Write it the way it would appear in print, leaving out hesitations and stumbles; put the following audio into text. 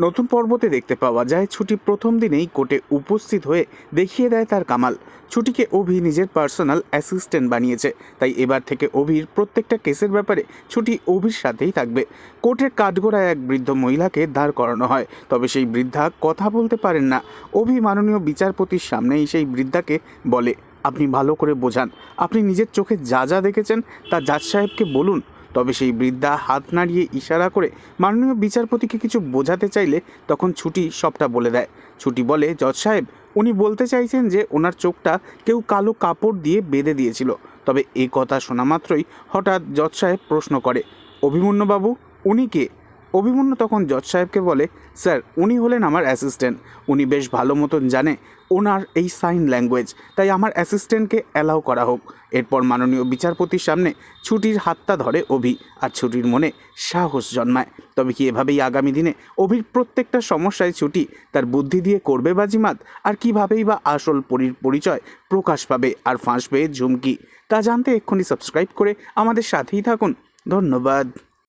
নতুন পর্বতে দেখতে পাওয়া যায় ছুটি প্রথম দিনেই কোর্টে উপস্থিত হয়ে দেখিয়ে দেয় তার কামাল। ছুটিকে অভি নিজের পার্সোনাল অ্যাসিস্ট্যান্ট বানিয়েছে, তাই এবার থেকে অভির প্রত্যেকটা কেসের ব্যাপারে ছুটি অভির সাথেই থাকবে। কোর্টের কাঠগড়ায় এক বৃদ্ধ মহিলাকে দাঁড় করানো হয়, তবে সেই বৃদ্ধা কথা বলতে পারেন না। অভি মাননীয় বিচারপতির সামনেই সেই বৃদ্ধাকে বলে, আপনি ভালো করে বোঝান, আপনি নিজের চোখে যা যা দেখেছেন তা জাজ সাহেবকে বলুন। তবে সেই বৃদ্ধা হাত নাড়িয়ে ইশারা করে মাননীয় বিচারপতিকে কিছু বোঝাতে চাইলে তখন ছুটি সবটা বলে দেয়। ছুটি বলে, জজ সাহেব, উনি বলতে চাইছেন যে ওনার চোখটা কেউ কালো কাপড় দিয়ে বেঁধে দিয়েছিল। তবে এই কথা শোনা মাত্রই হঠাৎ জজ সাহেব প্রশ্ন করে, অভিমন্যুবাবু, উনি কে? অভিমন্যু তখন জজ সাহেবকে বলে, স্যার, উনি হলেন আমার অ্যাসিস্ট্যান্ট। উনি বেশ ভালো মতন জানে ওনার এই সাইন ল্যাঙ্গুয়েজ, তাই আমার অ্যাসিস্ট্যান্টকে অ্যালাউ করা হোক। এরপর মাননীয় বিচারপতির সামনে ছুটির হাতটা ধরে অভি, আর ছুটির মনে সাহস জন্মায়। তবে কি এভাবেই আগামী দিনে অভির প্রত্যেকটা সমস্যায় ছুটি তার বুদ্ধি দিয়ে করবে বাজিমাত? আর কিভাবেই বা আসল পরিচয় প্রকাশ পাবে আর ফাঁস পেয়ে ঝুমকি, তা জানতে এক্ষুনি সাবস্ক্রাইব করে আমাদের সাথেই থাকুন। ধন্যবাদ।